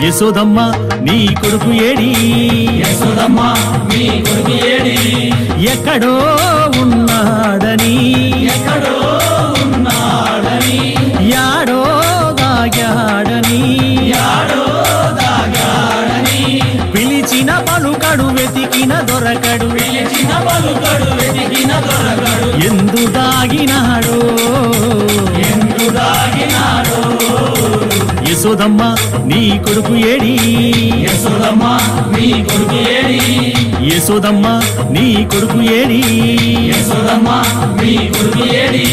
యశోదమ్మ నీ కొడుకు ఏడి యశోదమ్మ నీ కొడుకు ఏడి ఎక్కడో ఉన్నాడని ఎక్కడో ఉన్నాడని యాడో దాగాడని యాడో దాగాడని పిలిచిన పలుకడు వెతికిన దొరకడు పిలిచిన పలుకడు వెతికిన దొరకడు ఎందు దాగినాడో ఎందు దాగినాడో యశోదమ్మ నీ కొడుకు ఏడి యశోదమ్మ నీ కొడుకు ఏడి యశోదమ్మ నీ కొడుకు ఏడి యశోదమ్మ నీ కొడుకు ఏడి